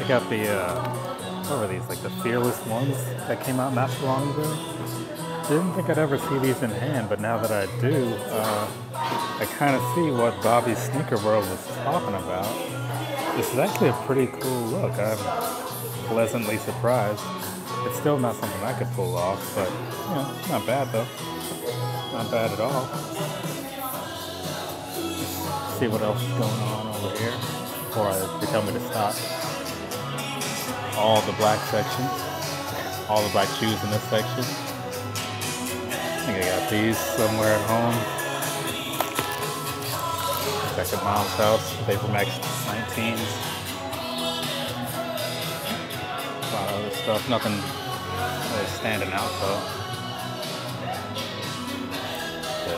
check out the, what were these, like the Fearless ones that came out not too long ago. Didn't think I'd ever see these in hand, but now that I do, I kind of see what Bobby's Sneaker World was talking about. This is actually a pretty cool look. I'm pleasantly surprised. It's still not something I could pull off, but, you know, not bad though. Not bad at all. Let's see what else is going on over here before they tell me to stop. All the black sections. All the black shoes in this section. I think I got these somewhere at home. Back at Mom's house, Vapor Max 19s. A lot of other stuff, nothing really standing out though. The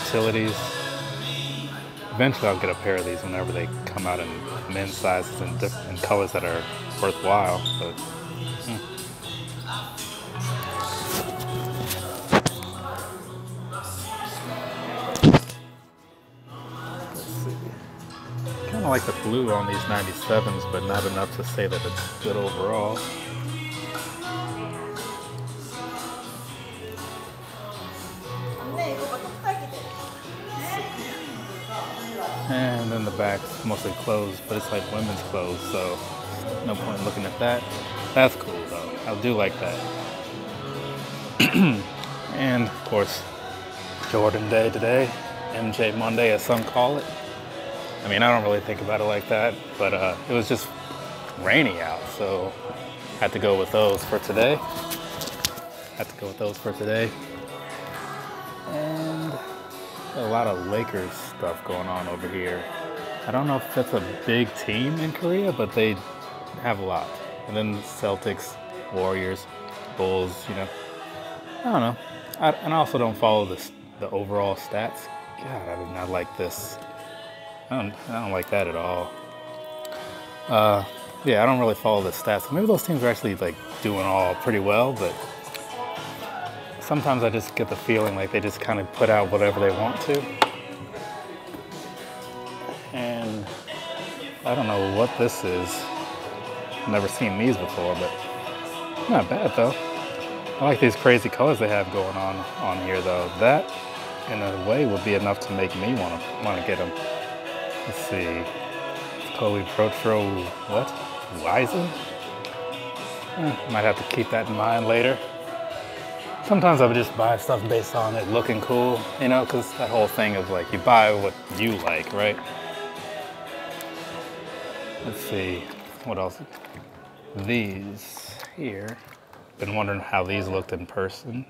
utilities. Eventually I'll get a pair of these whenever they come out in men's sizes and different colors that are worthwhile. But, I like the blue on these 97s, but not enough to say that it's good overall. And then the back's mostly closed, but it's like women's clothes, so no point in looking at that. That's cool though. I do like that. And of course, Jordan Day today, MJ Monday as some call it. I mean, I don't really think about it like that, but it was just rainy out, so I had to go with those for today. And a lot of Lakers stuff going on over here. I don't know if that's a big team in Korea, but they have a lot. And then Celtics, Warriors, Bulls, you know. I don't know. And I also don't follow the overall stats. God, I did not like this. I don't like that at all. Yeah, I don't really follow the stats. Maybe those teams are actually like doing all pretty well, but sometimes I just get the feeling like they just kind of put out whatever they want to. And I don't know what this is. Never seen these before, but not bad though. I like these crazy colors they have going on here though. That, in a way, would be enough to make me want to get them. Let's see. Kobe Protro, what? Wiser? Might have to keep that in mind later. Sometimes I would just buy stuff based on it looking cool, you know, because that whole thing of like, you buy what you like, right? Let's see, what else? These here. Been wondering how these looked in person.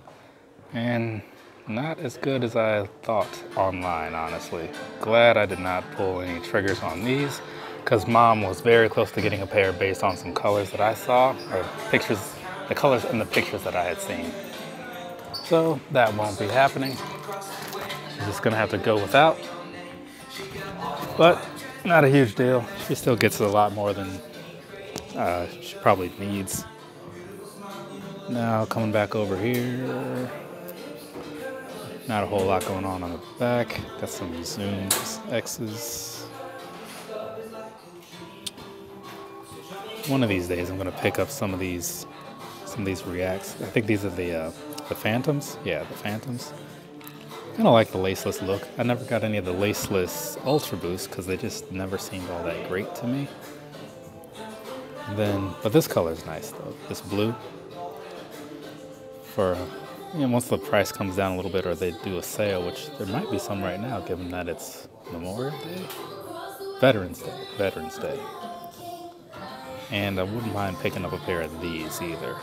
And not as good as I thought online, honestly. Glad I did not pull any triggers on these, because Mom was very close to getting a pair based on some colors that I saw, or pictures, the colors in the pictures that I had seen. So that won't be happening. She's just gonna have to go without. But not a huge deal. She still gets a lot more than she probably needs. Now coming back over here. Not a whole lot going on the back. Got some zooms, X's. One of these days I'm gonna pick up some of these Reacts. I think these are the Phantoms. Yeah, the Phantoms. Kind of like the laceless look. I never got any of the laceless Ultra Boost because they just never seemed all that great to me. But this color is nice though. This blue. For, you know, once the price comes down a little bit or they do a sale, which there might be some right now given that it's Memorial Day? Veterans Day. And I wouldn't mind picking up a pair of these either.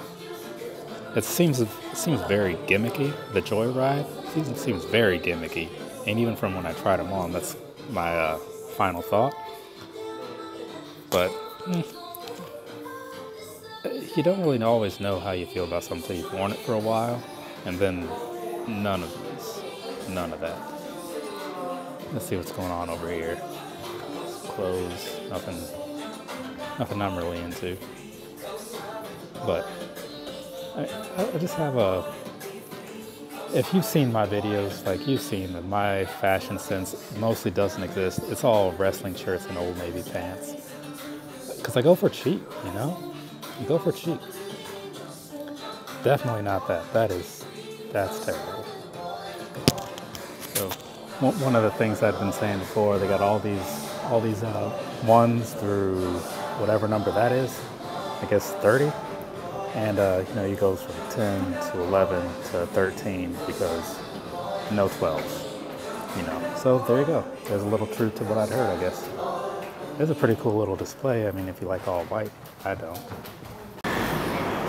It seems very gimmicky. The Joyride seems very gimmicky. And even from when I tried them on, that's my final thought. But you don't really always know how you feel about something. You've worn it for a while, and then none of these, none of that. Let's see what's going on over here. Clothes, nothing I'm really into. But I just have if you've seen my videos, like you've seen that my fashion sense mostly doesn't exist. It's all wrestling shirts and Old Navy pants. Because I go for cheap, you know? You go for cheap. Definitely not that. That's terrible. So one of the things I've been saying before, they got all these ones through whatever number that is. I guess 30. And you know, you go from 10 to 11 to 13 because no 12s. You know, so there you go. There's a little truth to what I'd heard, I guess. It's a pretty cool little display. I mean, if you like all white, I don't.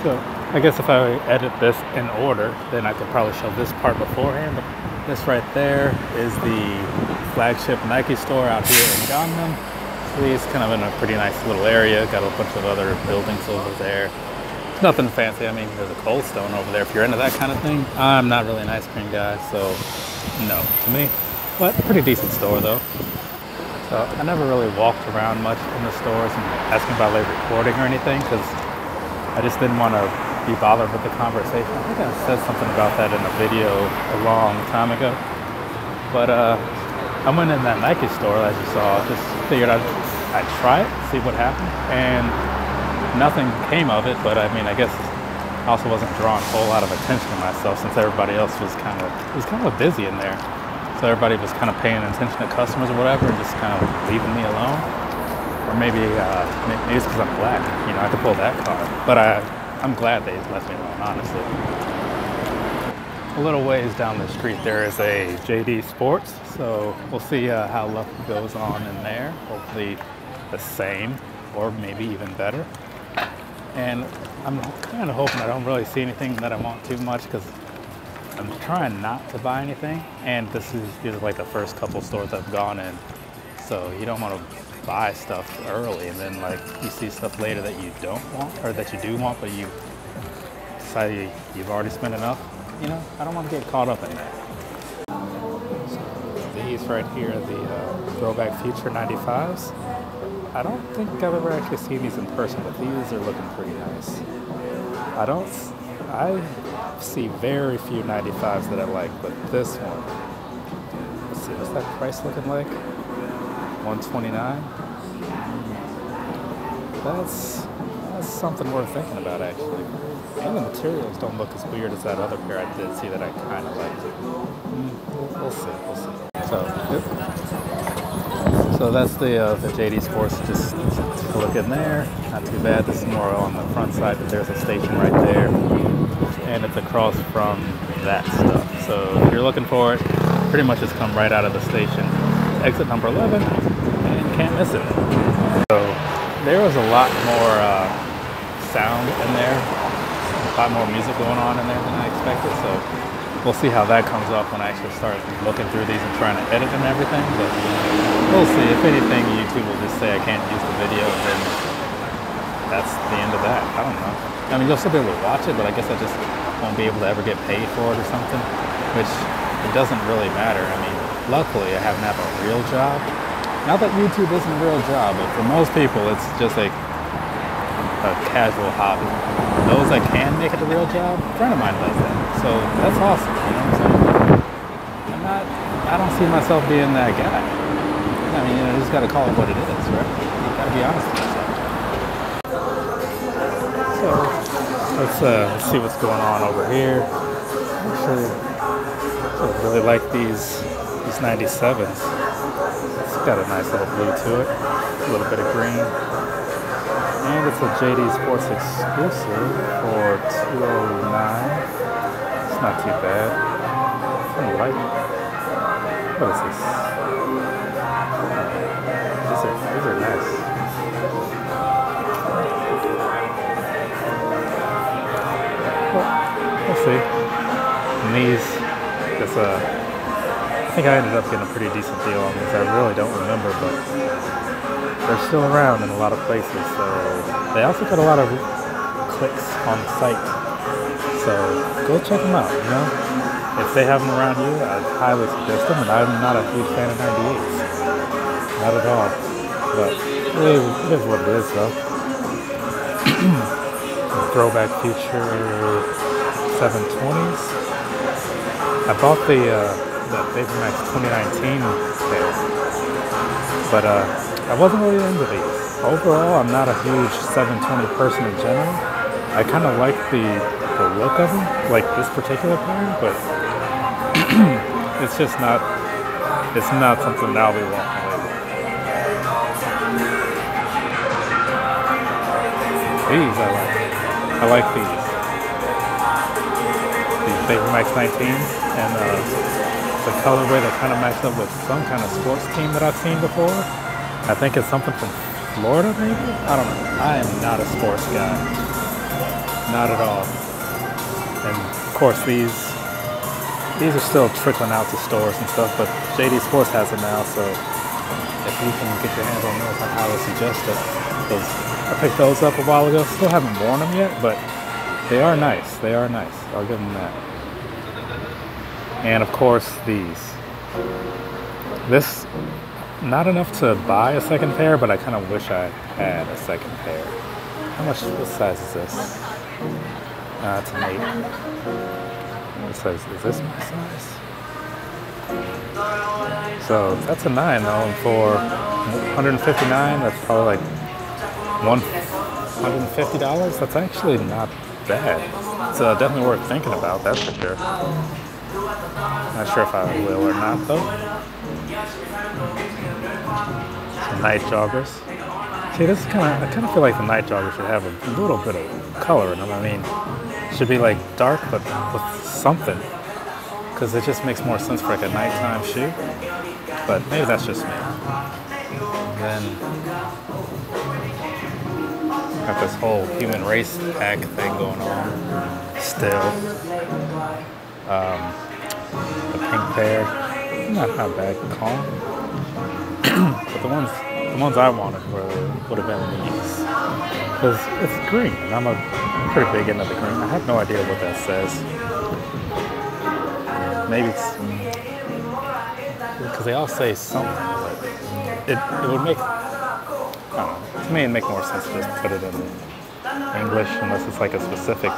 So I guess if I edit this in order, then I could probably show this part beforehand. But this right there is the flagship Nike store out here in Gangnam. It's kind of in a pretty nice little area. Got a bunch of other buildings over there. Nothing fancy. I mean, there's a Cold Stone over there if you're into that kind of thing. I'm not really an ice cream guy, so no to me. But pretty decent store though. So I never really walked around much in the stores and asking about like recording or anything because I just didn't want to be bothered with the conversation. I think I said something about that in a video a long time ago. But I went in that Nike store as you saw. Just figured I'd try it, see what happened, and nothing came of it. But I mean, I guess I also wasn't drawing a whole lot of attention to myself since everybody else was kind of busy in there. So everybody was kind of paying attention to customers or whatever and just kind of leaving me alone. Or maybe it's because I'm black. You know, I could pull that card. But I'm glad they left me alone, honestly. A little ways down the street there is a JD Sports. So we'll see how luck goes on in there. Hopefully the same or maybe even better. And I'm kind of hoping I don't really see anything that I want too much because I'm trying not to buy anything, and these are like the first couple stores I've gone in, so you don't want to buy stuff early and then like you see stuff later that you don't want or that you do want but you decide you've already spent enough. You know, I don't want to get caught up in that. So these right here are the Throwback Future 95s. I don't think I've ever actually seen these in person, but these are looking pretty nice. I see very few 95s that I like, but this one, let's see, what's that price looking like? $129. That's something worth thinking about, actually. And the materials don't look as weird as that other pair I did see that I kind of liked. We'll see. So that's the JD Sports. Just take a look in there. Not too bad. This is more on the front side, but there's a station right there. And it's across from that stuff. So if you're looking for it, pretty much just come right out of the station. Exit number 11, and can't miss it. So there was a lot more sound in there, a lot more music going on in there than I expected. So we'll see how that comes up when I actually start looking through these and trying to edit and everything. But we'll see. If anything, YouTube will just say I can't use the video, and then that's the end of that. I don't know. I mean, you'll still be able to watch it, but I guess I just won't be able to ever get paid for it or something, which it doesn't really matter. I mean, luckily I haven't had a real job. Not that YouTube isn't a real job, but for most people it's just like a casual hobby. Those that can make it a real job, a friend of mine does that. So that's awesome, you know what I'm saying? I don't see myself being that guy. I mean, you just gotta call it what it is, right? You gotta be honest with yourself. So let's see what's going on over here. Actually, I really like these 97s. It's got a nice little blue to it, a little bit of green, and it's a JD Sports exclusive for $209. It's not too bad. Kind of light. What is this? These are nice. We'll see. And these, I think I ended up getting a pretty decent deal on these. I really don't remember, but they're still around in a lot of places. So they also got a lot of clicks on the site. So go check them out, you know. If they have them around you, I'd highly suggest them. And I'm not a huge fan of 98s. Not at all. But it is what it is, though. Throwback Future 720s. I bought the VaporMax 2019 pair, but I wasn't really into these. Overall, I'm not a huge 720 person in general. I kind of like the look of them, like this particular pair, but it's just not, it's not something that I'll be walking away with. These I like. I like these. These Vapor Max 19s, and the colorway that kind of matches up with some kind of sports team that I've seen before. I think it's something from Florida, maybe? I don't know. I am not a sports guy. Not at all. And of course, these are still trickling out to stores and stuff, but JD Sports has them now, so if you can get your hands on those, I highly suggest it. Because I picked those up a while ago. Still haven't worn them yet, but they are nice. They are nice. I'll give them that. And of course, these. This, not enough to buy a second pair, but I kind of wish I had a second pair. How much, what size is this? It's an 8. What size, is this my size? So that's a 9 though, and for $159, that's probably like $150. That's actually not bad. It's definitely worth thinking about, that's for sure. Not sure if I will or not though. Some night joggers. See, this is I kind of feel like the night joggers should have a little bit of color in them. I mean, it should be like dark, but with something, because it just makes more sense for like a nighttime shoe. But maybe that's just me. And then got this whole human race pack thing going on still. The pink pair, not bad, calm. But the ones I wanted would have been these, because it's green, and I'm pretty big into the green. I have no idea what that says. Maybe it's because they all say something, but it would make, I don't know, to me it'd make more sense to just put it in English, unless it's like a specific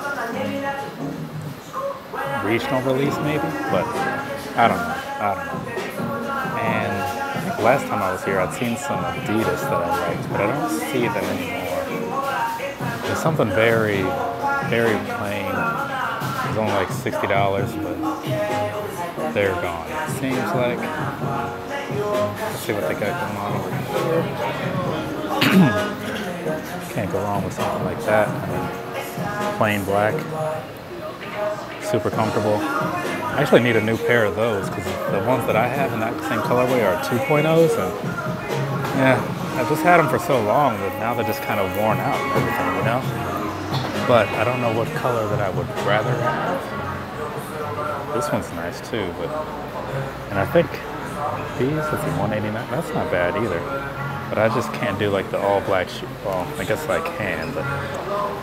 regional release maybe, but I don't know. And I think last time I was here I'd seen some Adidas that I liked, but I don't see them anymore. There's something very, very plain. It was only like $60, but they're gone. It seems like. Let's see what they got going on over here. Can't go wrong with something like that. I mean, plain black. Super comfortable. I actually need a new pair of those, because the ones that I have in that same colorway are 2.0s, and yeah, I've just had them for so long that now they're just kind of worn out and everything, you know? But I don't know what color that I would rather have. This one's nice too, and I think these, let's see, $189, that's not bad either. But I just can't do like the all black shoe. Well, I guess I can, but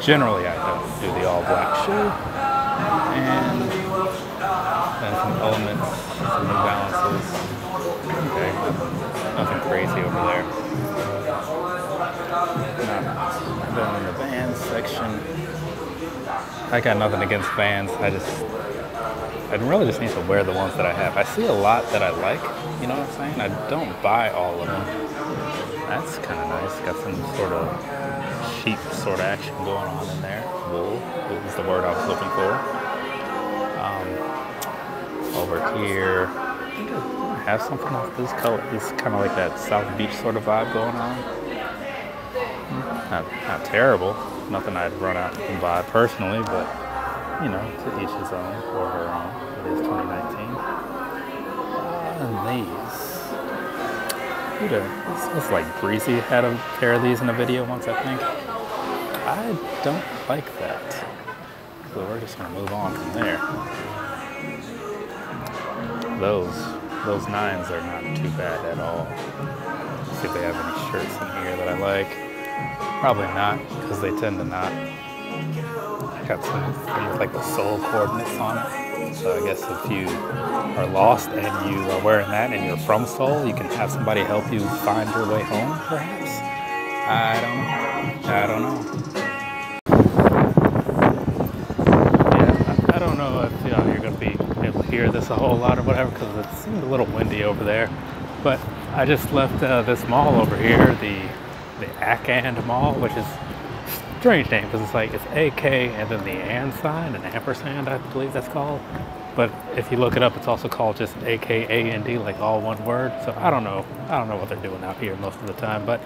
generally I don't do the all black shoe. And then some Elements, some New Balances. Okay, nothing crazy over there. And then in the Vans section, I got nothing against Vans. I really just need to wear the ones that I have. I see a lot that I like, you know what I'm saying? I don't buy all of them. That's kind of nice. Got some sort of sheep sort of action going on in there. Wool is the word I was looking for. Over here, I think I have something off this color. It's kind of like that South Beach sort of vibe going on. Not terrible. Nothing I'd run out and buy personally, but you know, to each his own or her own. It is 2019. And these. It's like Breezy had a pair of these in a video once, I think. I don't like that. So we're just gonna move on from there. Those 9s are not too bad at all. Let's see if they have any shirts in here that I like. Probably not, because they tend to not. I got some with like the Seoul coordinates on it. So I guess if you are lost and you are wearing that and you're from Seoul, you can have somebody help you find your way home, perhaps? I don't know. Yeah, I don't know if you're going to be able to hear this a whole lot or whatever, because it seemed a little windy over there. But I just left this mall over here, the the Akand Mall, which is a strange name because it's like it's AK and then the and sign, an ampersand, I believe that's called. But if you look it up, it's also called just AKAND, like all one word. So I don't know what they're doing out here most of the time, but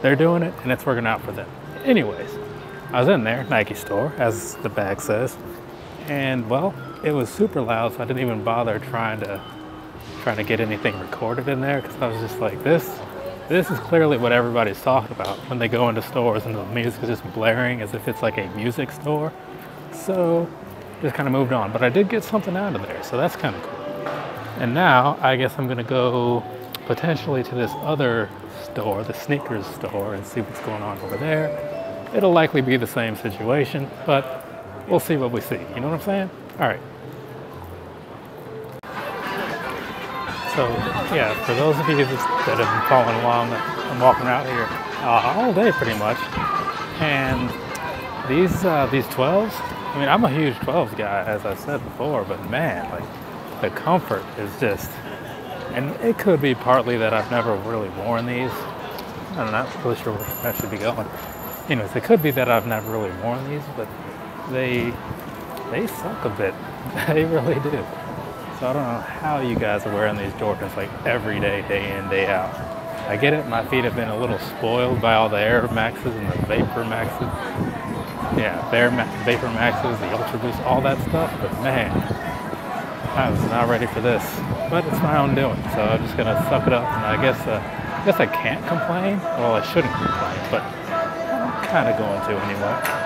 they're doing it and it's working out for them. Anyways, I was in there, Nike store, as the bag says, and well, it was super loud, so I didn't even bother trying to get anything recorded in there because I was just like, this is clearly what everybody's talking about when they go into stores and the music is just blaring as if it's like a music store. So just kind of moved on, but I did get something out of there, so that's kind of cool. And now I guess I'm gonna go potentially to this other store, the sneakers store, and see what's going on over there. It'll likely be the same situation, but we'll see what we see. You know what I'm saying? All right. So yeah, for those of you that have been following along, I'm walking out here all day pretty much, and these 12s. I mean, I'm a huge 12s guy, as I said before, but man, like the comfort is just, and it could be partly that I've never really worn these. I'm not really sure where I should be going. Anyways, it could be that I've never really worn these, but they suck a bit. They really do. So I don't know how you guys are wearing these Jordans like every day, day in, day out. I get it, my feet have been a little spoiled by all the Air Maxes and the Vapor Maxes. Yeah, Vapor Maxes, the Ultra Boost, all that stuff, but man, I was not ready for this. But it's my own doing, so I'm just gonna suck it up, and I guess I can't complain. Well, I shouldn't complain, but I'm kind of going to anyway.